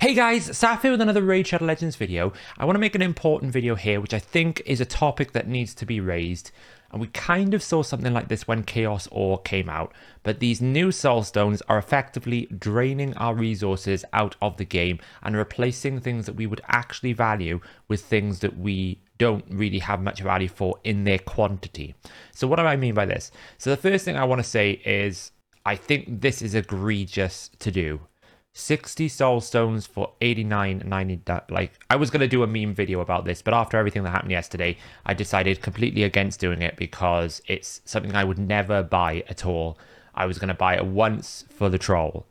Hey guys, Saf here with another Raid Shadow Legends video. I want to make an important video here, which I think is a topic that needs to be raised. And we kind of saw something like this when Chaos Ore came out. But these new Soulstones are effectively draining our resources out of the game and replacing things that we would actually value with things that we don't really have much value for in their quantity. So what do I mean by this? So the first thing I want to say is I think this is egregious to do. 60 Soulstones for 89.90. Like, I was going to do a meme video about this, but after everything that happened yesterday, I decided completely against doing it because it's something I would never buy at all. I was going to buy it once for the troll.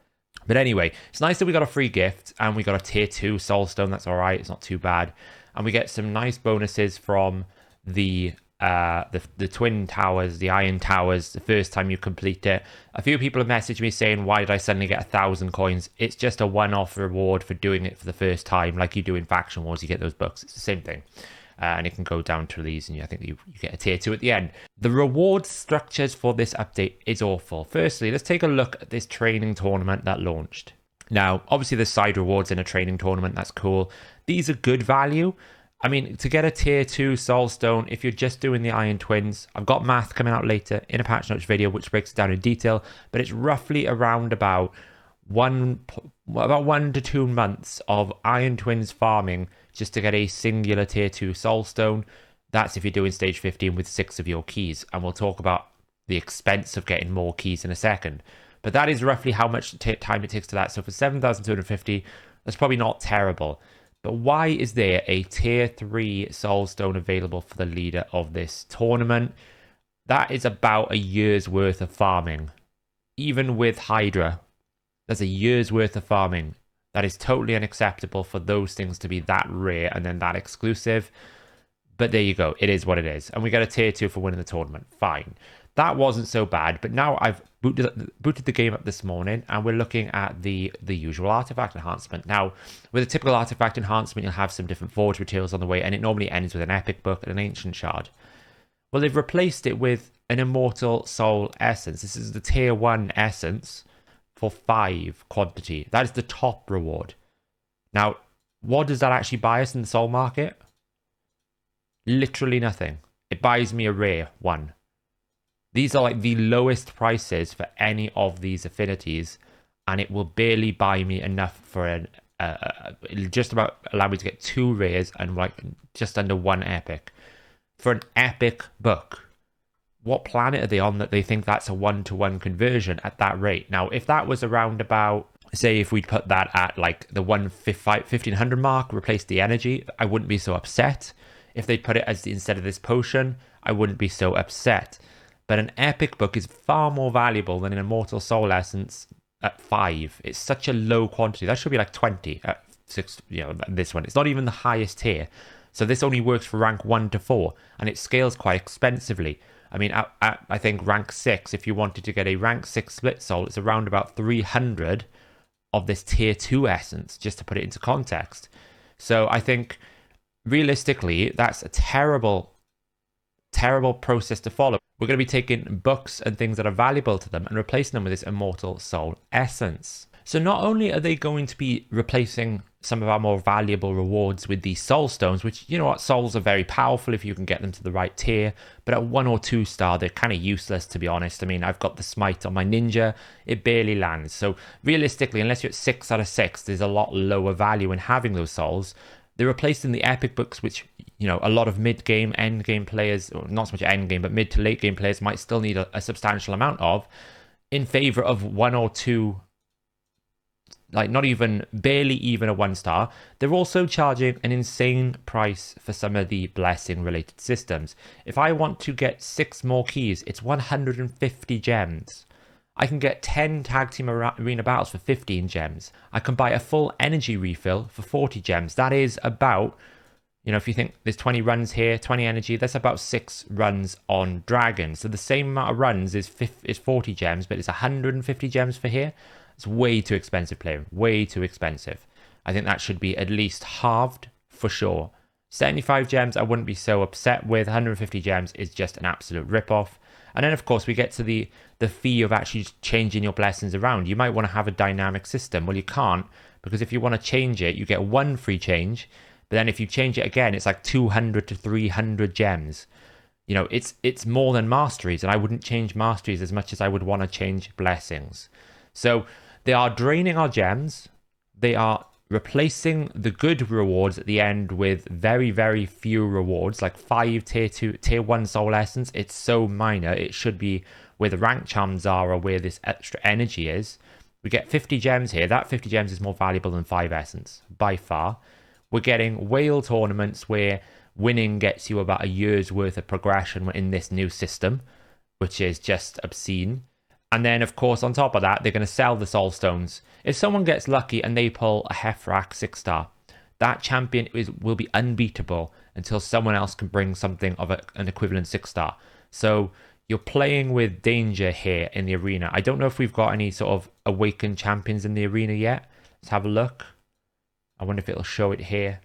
But anyway, it's nice that we got a free gift and we got a tier 2 Soulstone. That's all right. It's not too bad. And we get some nice bonuses from the twin towers, the iron towers, the first time you complete it. A few people have messaged me saying, why did I suddenly get 1,000 coins? It's just a one-off reward for doing it for the first time, like you do in Faction Wars. You get those books. It's the same thing. And it can go down to these, and I think you get a tier 2 at the end. The reward structures for this update is awful. Firstly, let's take a look at this training tournament that launched. Now, obviously there's side rewards in a training tournament. That's cool. These are good value. I mean, to get a tier 2 Soulstone, if you're just doing the Iron Twins, I've got math coming out later in a patch notes video, which breaks it down in detail, but it's roughly around about 1 to 2 months of Iron Twins farming just to get a singular tier 2 Soulstone. That's if you're doing stage 15 with 6 of your keys, and we'll talk about the expense of getting more keys in a second. But that is roughly how much time it takes to that. So for 7,250, that's probably not terrible. But why is there a tier 3 Soulstone available for the leader of this tournament? That is about a year's worth of farming. Even with Hydra, that's a year's worth of farming. That is totally unacceptable for those things to be that rare and then that exclusive. But there you go. It is what it is. And we got a tier 2 for winning the tournament. Fine. That wasn't so bad. But now I've booted the game up this morning and we're looking at the usual artifact enhancement. Now, with a typical artifact enhancement, you'll have some different forge materials on the way, and it normally ends with an epic book and an ancient shard. Well, they've replaced it with an Immortal soul essence. This is the tier 1 essence for 5 quantity. That is the top reward. Now, what does that actually buy us in the soul market? Literally nothing. It buys me a rare 1. These are like the lowest prices for any of these affinities, and it will barely buy me enough for it'll just about allow me to get 2 rares and like just under 1 epic. For an epic book, what planet are they on that they think that's a 1-to-1 conversion at that rate? Now, if that was around about, say if we'd put that at like the 1500 mark, replace the energy, I wouldn't be so upset. If they put it as instead of this potion, I wouldn't be so upset. But an epic book is far more valuable than an Immortal Soul Essence at 5. It's such a low quantity. That should be like 20 at 6, this one. It's not even the highest tier. So this only works for rank 1 to 4, and it scales quite expensively. I mean, I think rank 6, if you wanted to get a rank 6 split soul, it's around about 300 of this tier 2 essence, just to put it into context. So I think, realistically, that's a terrible process to follow. We're going to be taking books and things that are valuable to them and replacing them with this Immortal Soul Essence. So not only are they going to be replacing some of our more valuable rewards with these Soulstones, which, you know what, souls are very powerful if you can get them to the right tier, but at 1 or 2 star, they're kind of useless, to be honest. I mean, I've got the Smite on my Ninja, it barely lands. So realistically, unless you're at 6 out of 6, there's a lot lower value in having those souls. They're replacing the epic books, which, a lot of mid-game, end-game players, or not so much end-game, but mid to late-game players might still need a substantial amount of, in favor of 1 or 2, like barely even a 1 star. They're also charging an insane price for some of the blessing-related systems. If I want to get 6 more keys, it's 150 gems. I can get 10 tag team arena battles for 15 gems. I can buy a full energy refill for 40 gems. That is about, if you think there's 20 runs here, 20 energy, that's about 6 runs on Dragon. So the same amount of runs is 40 gems, but it's 150 gems for here. It's way too expensive, Plarium. Way too expensive. I think that should be at least halved for sure. 75 gems, I wouldn't be so upset with. 150 gems is just an absolute rip-off. And then, of course, we get to the fee of actually changing your blessings around. You might want to have a dynamic system. Well, you can't, because if you want to change it, you get 1 free change, but then if you change it again, it's like 200 to 300 gems. You know, it's more than masteries, and I wouldn't change masteries as much as I would want to change blessings. So they are draining our gems. They are replacing the good rewards at the end with very, very few rewards, like 5 tier 1 soul essence. It's so minor. It should be where the rank charms are or where this extra energy is. We get 50 gems here. That 50 gems is more valuable than 5 essence by far. We're getting whale tournaments where winning gets you about a year's worth of progression in this new system, which is just obscene. And then, of course, on top of that, they're going to sell the Soulstones. If someone gets lucky and they pull a Hefrak 6-star, that champion will be unbeatable until someone else can bring something of an equivalent 6-star. So you're playing with danger here in the arena. I don't know if we've got any sort of awakened champions in the arena yet. Let's have a look. I wonder if it'll show it here.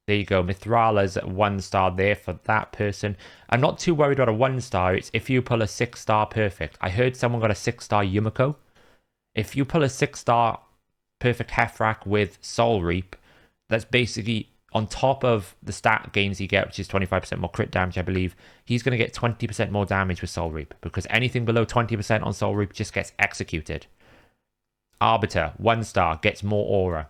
There you go. Mithrala's at 1-star there for that person. I'm not too worried about a 1-star. It's if you pull a 6-star perfect. I heard someone got a 6-star Yumiko. If you pull a 6-star perfect Hefrak with Soul Reap, that's basically on top of the stat gains you get, which is 25% more crit damage, I believe. He's going to get 20% more damage with Soul Reap, because anything below 20% on Soul Reap just gets executed. Arbiter, 1-star, gets more aura.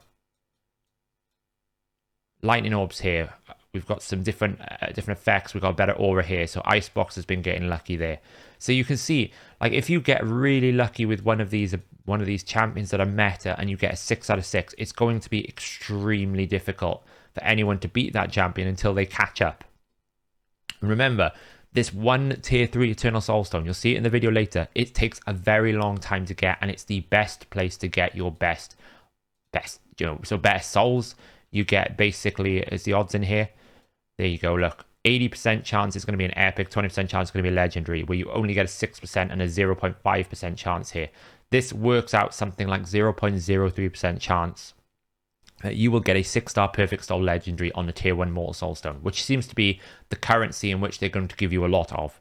Lightning Orbs here. We've got some different effects. We've got a better aura here. So Icebox has been getting lucky there. So you can see, like, if you get really lucky with one of these champions that are meta and you get a 6 out of 6, it's going to be extremely difficult for anyone to beat that champion until they catch up. Remember, this one tier 3 Eternal Soulstone, you'll see it in the video later, it takes a very long time to get, and it's the best place to get your best, so best souls. You get basically, as the odds in here, there you go, look, 80% chance is going to be an epic, 20% chance is going to be legendary, where you only get a 6% and a 0.5% chance here. This works out something like 0.03% chance that you will get a 6-star perfect soul legendary on the tier 1 Mortal Soulstone, which seems to be the currency in which they're going to give you a lot of.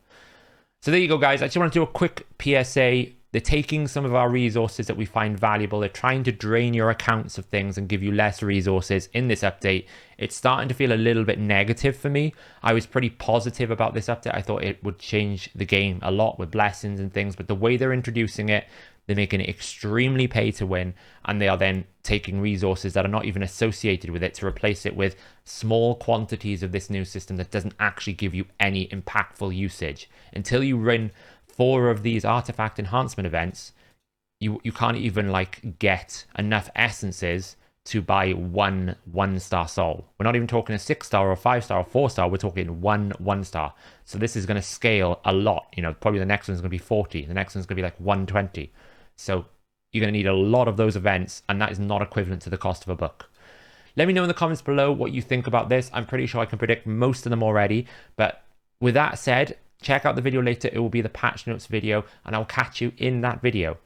So there you go, guys. I just want to do a quick PSA. They're taking some of our resources that we find valuable. They're trying to drain your accounts of things and give you less resources in this update. It's starting to feel a little bit negative for me. I was pretty positive about this update. I thought it would change the game a lot with blessings and things, but the way they're introducing it, they're making it extremely pay to win, and they are then taking resources that are not even associated with it to replace it with small quantities of this new system that doesn't actually give you any impactful usage. Until you run 4 of these artifact enhancement events, you can't even like get enough essences to buy one star soul. We're not even talking a 6-star or a 5-star or 4-star. We're talking 1-star. So this is going to scale a lot. You know, probably the next one's going to be 40. The next one's going to be like 120. So you're going to need a lot of those events, and that is not equivalent to the cost of a book. Let me know in the comments below what you think about this. I'm pretty sure I can predict most of them already. But with that said, check out the video later. It will be the patch notes video, and I'll catch you in that video.